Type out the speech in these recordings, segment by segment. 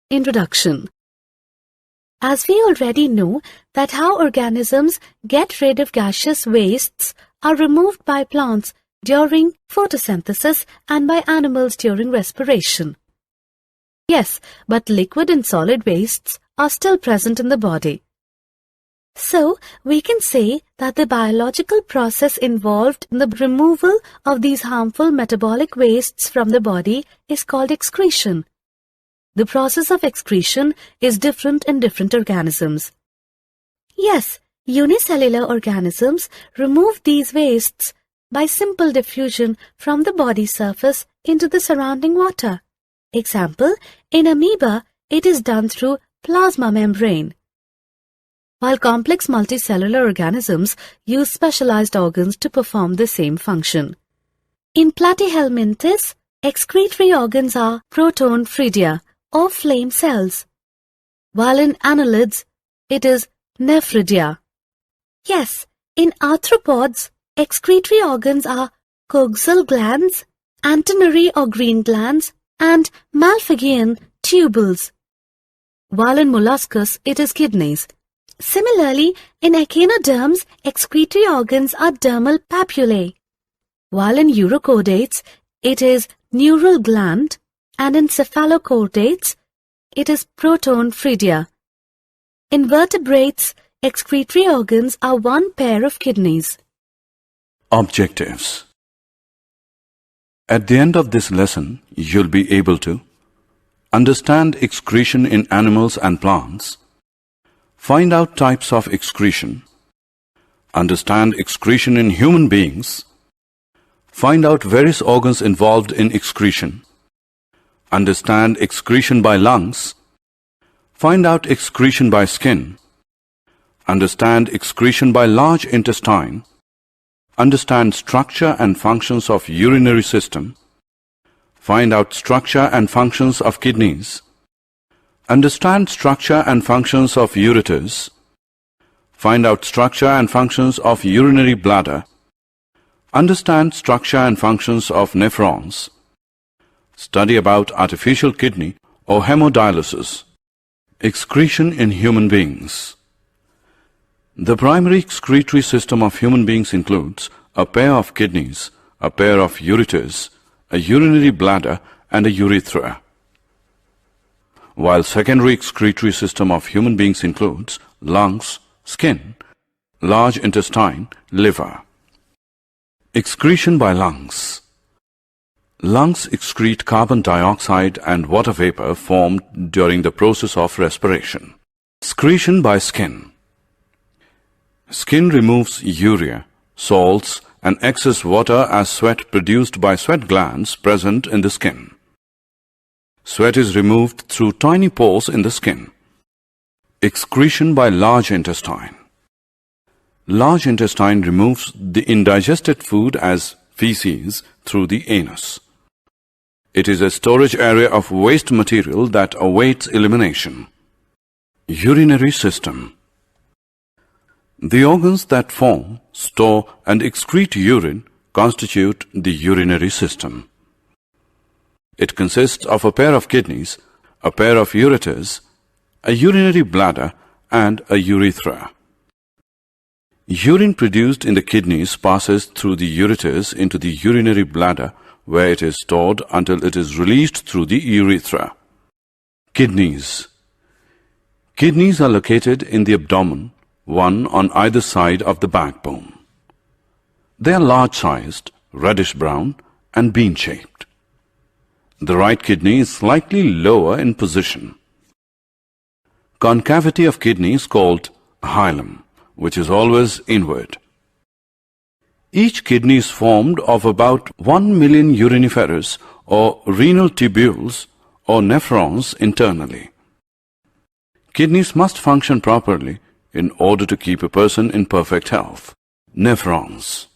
Introduction. As we already know that how organisms get rid of gaseous wastes are removed by plants during photosynthesis and by animals during respiration. Yes, but liquid and solid wastes are still present in the body. So, we can say that the biological process involved in the removal of these harmful metabolic wastes from the body is called excretion. The process of excretion is different in different organisms. Yes, unicellular organisms remove these wastes by simple diffusion from the body surface into the surrounding water. Example, in amoeba, it is done through plasma membrane. While complex multicellular organisms use specialized organs to perform the same function. In Platyhelminthes, excretory organs are proton-phrydia, or flame cells, while in annelids, it is nephridia. Yes, in arthropods, excretory organs are coxal glands, antennary or green glands, and Malpighian tubules, while in molluscus, it is kidneys. Similarly, in echinoderms, excretory organs are dermal papillae, while in urochordates, it is neural gland, and in cephalochordates, it is proton-phrydia. In vertebrates, excretory organs are one pair of kidneys. Objectives. At the end of this lesson, you'll be able to understand excretion in animals and plants, find out types of excretion, understand excretion in human beings, find out various organs involved in excretion, understand excretion by lungs, find out excretion by skin, understand excretion by large intestine, understand structure and functions of urinary system, find out structure and functions of kidneys, understand structure and functions of ureters, find out structure and functions of urinary bladder, understand structure and functions of nephrons, study about artificial kidney or hemodialysis. Excretion in human beings. The primary excretory system of human beings includes a pair of kidneys, a pair of ureters, a urinary bladder, and a urethra. While secondary excretory system of human beings includes lungs, skin, large intestine, liver. Excretion by lungs. Lungs excrete carbon dioxide and water vapor formed during the process of respiration. Excretion by skin. Skin removes urea, salts, and excess water as sweat produced by sweat glands present in the skin. Sweat is removed through tiny pores in the skin. Excretion by large intestine. Large intestine removes the indigested food as feces through the anus. It is a storage area of waste material that awaits elimination. Urinary system. The organs that form, store, and excrete urine constitute the urinary system. It consists of a pair of kidneys, a pair of ureters, a urinary bladder, and a urethra. Urine produced in the kidneys passes through the ureters into the urinary bladder, where it is stored until it is released through the urethra. Kidneys. Kidneys are located in the abdomen, one on either side of the backbone. They are large-sized, reddish-brown, and bean-shaped. The right kidney is slightly lower in position. Concavity of kidney is called hilum, which is always inward. Each kidney is formed of about 1 million uriniferous or renal tubules or nephrons internally. Kidneys must function properly in order to keep a person in perfect health. Nephrons.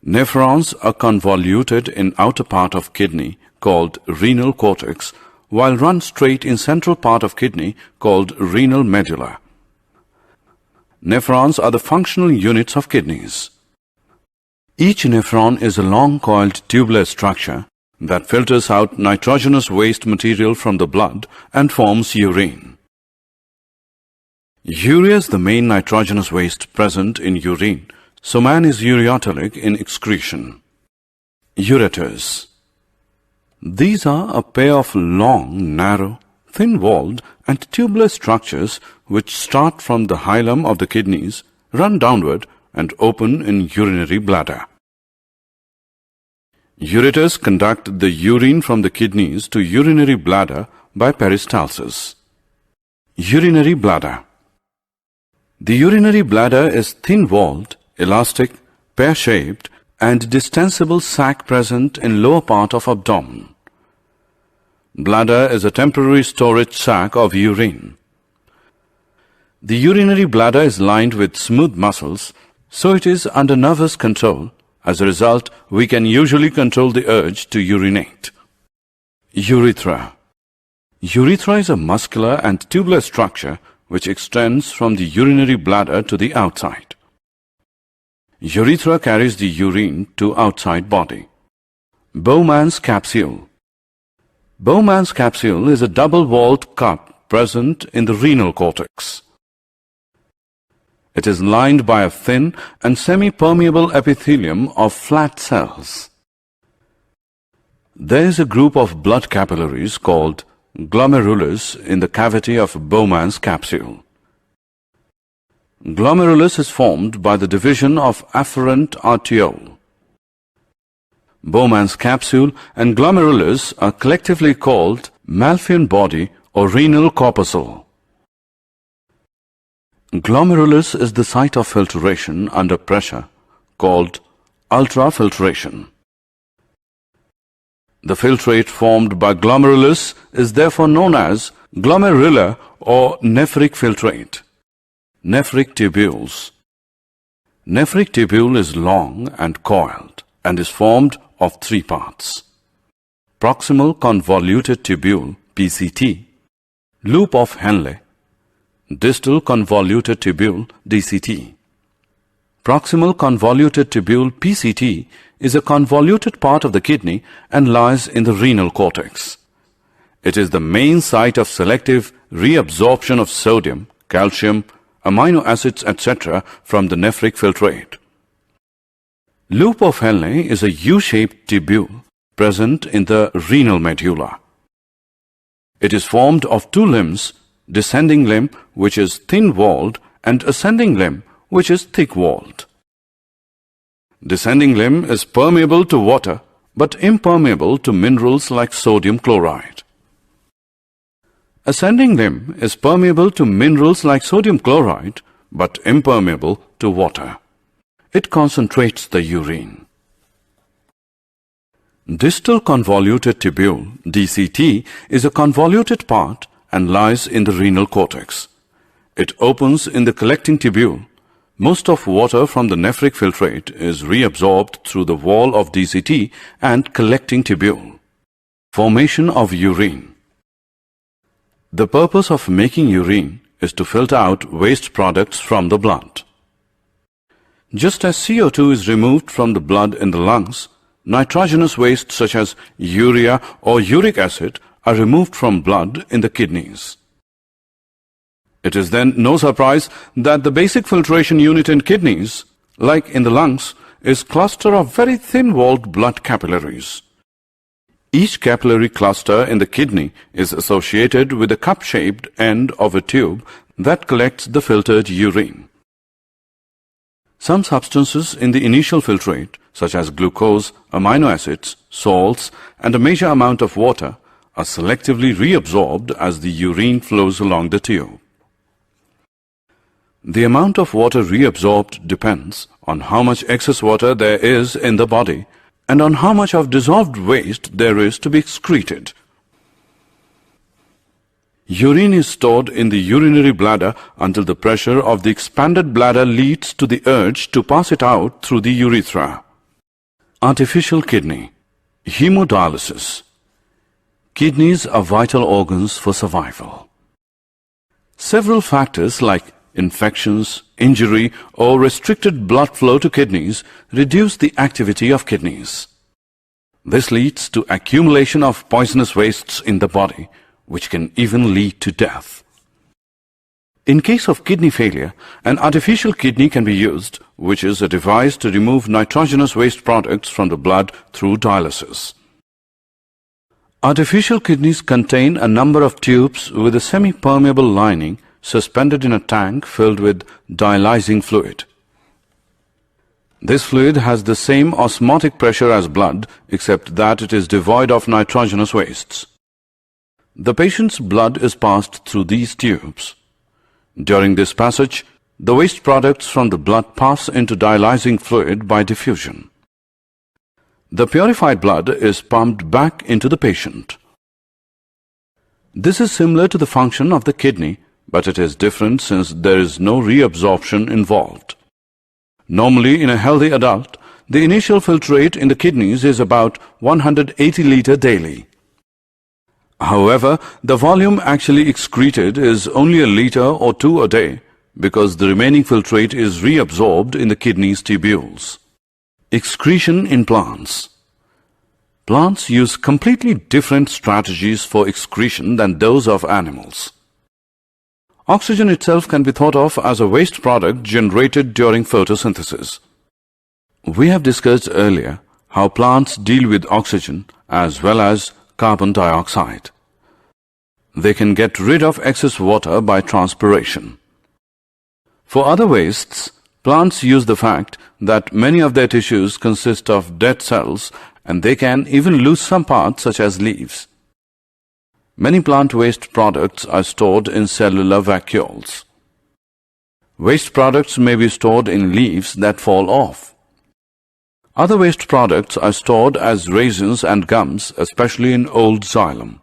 Nephrons are convoluted in outer part of kidney called renal cortex, while run straight in central part of kidney called renal medulla. Nephrons are the functional units of kidneys. Each nephron is a long-coiled tubular structure that filters out nitrogenous waste material from the blood and forms urine. Urea is the main nitrogenous waste present in urine, so man is ureotelic in excretion. Ureters. These are a pair of long, narrow, thin-walled and tubular structures which start from the hilum of the kidneys, run downward and open in urinary bladder. Ureters conduct the urine from the kidneys to urinary bladder by peristalsis. Urinary bladder. The urinary bladder is thin-walled, elastic, pear-shaped and distensible sac present in lower part of abdomen. Bladder is a temporary storage sac of urine. The urinary bladder is lined with smooth muscles, so it is under nervous control. As a result, we can usually control the urge to urinate. Urethra. Urethra is a muscular and tubular structure which extends from the urinary bladder to the outside. Urethra carries the urine to outside body. Bowman's capsule. Bowman's capsule is a double-walled cup present in the renal cortex. It is lined by a thin and semi-permeable epithelium of flat cells. There is a group of blood capillaries called glomerulus in the cavity of Bowman's capsule. Glomerulus is formed by the division of afferent arteriole. Bowman's capsule and glomerulus are collectively called Malphian body or renal corpuscle. Glomerulus is the site of filtration under pressure called ultrafiltration. The filtrate formed by glomerulus is therefore known as glomerular or nephric filtrate. Nephric tubules. Nephric tubule is long and coiled and is formed of three parts: proximal convoluted tubule PCT, loop of Henle, distal convoluted tubule DCT. Proximal convoluted tubule PCT is a convoluted part of the kidney and lies in the renal cortex. It is the main site of selective reabsorption of sodium, calcium, amino acids, etc. from the nephric filtrate. Loop of Henle is a U-shaped tubule present in the renal medulla. It is formed of two limbs, descending limb which is thin-walled and ascending limb which is thick-walled. Descending limb is permeable to water but impermeable to minerals like sodium chloride. Ascending limb is permeable to minerals like sodium chloride but impermeable to water. It concentrates the urine. Distal convoluted tubule DCT is a convoluted part and lies in the renal cortex. It opens in the collecting tubule. Most of water from the nephric filtrate is reabsorbed through the wall of DCT and collecting tubule. Formation of urine. The purpose of making urine is to filter out waste products from the blood. Just as CO2 is removed from the blood in the lungs, nitrogenous waste such as urea or uric acid are removed from blood in the kidneys. It is then no surprise that the basic filtration unit in kidneys, like in the lungs, is cluster of very thin-walled blood capillaries. Each capillary cluster in the kidney is associated with a cup-shaped end of a tube that collects the filtered urine. Some substances in the initial filtrate, such as glucose, amino acids, salts, and a major amount of water, are selectively reabsorbed as the urine flows along the tube. The amount of water reabsorbed depends on how much excess water there is in the body and on how much of dissolved waste there is to be excreted. Urine is stored in the urinary bladder until the pressure of the expanded bladder leads to the urge to pass it out through the urethra. Artificial kidney. Hemodialysis. Kidneys are vital organs for survival. Several factors like infections, injury, or restricted blood flow to kidneys reduce the activity of kidneys. This leads to accumulation of poisonous wastes in the body, which can even lead to death. In case of kidney failure, an artificial kidney can be used, which is a device to remove nitrogenous waste products from the blood through dialysis. Artificial kidneys contain a number of tubes with a semi-permeable lining suspended in a tank filled with dialysing fluid. This fluid has the same osmotic pressure as blood, except that it is devoid of nitrogenous wastes. The patient's blood is passed through these tubes. During this passage, the waste products from the blood pass into dialysing fluid by diffusion. The purified blood is pumped back into the patient. This is similar to the function of the kidney, but it is different since there is no reabsorption involved. Normally, in a healthy adult, the initial filtrate in the kidneys is about 180 liters daily. However, the volume actually excreted is only a liter or 2 a day because the remaining filtrate is reabsorbed in the kidney's tubules. Excretion in plants. Plants use completely different strategies for excretion than those of animals. Oxygen itself can be thought of as a waste product generated during photosynthesis. We have discussed earlier how plants deal with oxygen as well as carbon dioxide. They can get rid of excess water by transpiration. For other wastes, plants use the fact that many of their tissues consist of dead cells and they can even lose some parts such as leaves. Many plant waste products are stored in cellular vacuoles. Waste products may be stored in leaves that fall off. Other waste products are stored as raisins and gums, especially in old xylem.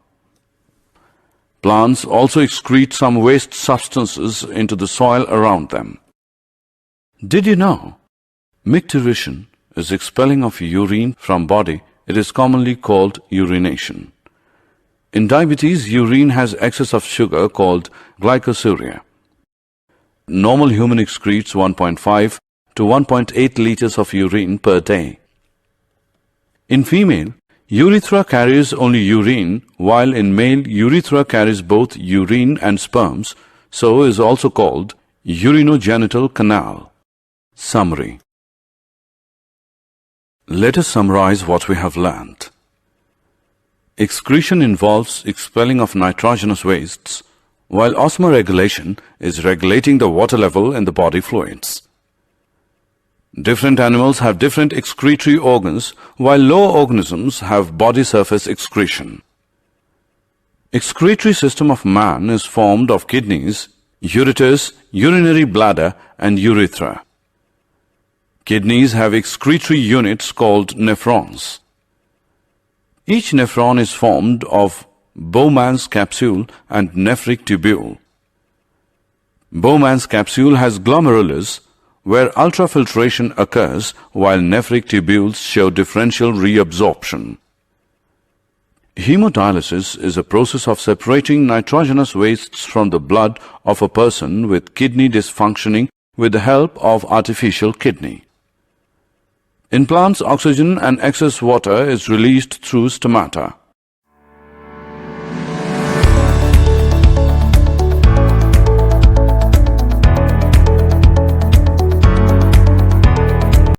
Plants also excrete some waste substances into the soil around them. Did you know? Micturition is expelling of urine from body. It is commonly called urination. In diabetes, urine has excess of sugar called glycosuria. Normal human excretes 1.5 to 1.8 liters of urine per day. In female, urethra carries only urine, while in male, urethra carries both urine and sperms, so is also called urinogenital canal. Summary. Let us summarize what we have learnt. Excretion involves expelling of nitrogenous wastes, while osmoregulation is regulating the water level in the body fluids. Different animals have different excretory organs, while lower organisms have body surface excretion. Excretory system of man is formed of kidneys, ureters, urinary bladder, and urethra. Kidneys have excretory units called nephrons. Each nephron is formed of Bowman's capsule and nephric tubule. Bowman's capsule has glomerulus, where ultrafiltration occurs, while nephric tubules show differential reabsorption. Hemodialysis is a process of separating nitrogenous wastes from the blood of a person with kidney dysfunctioning with the help of artificial kidney. In plants, oxygen and excess water is released through stomata.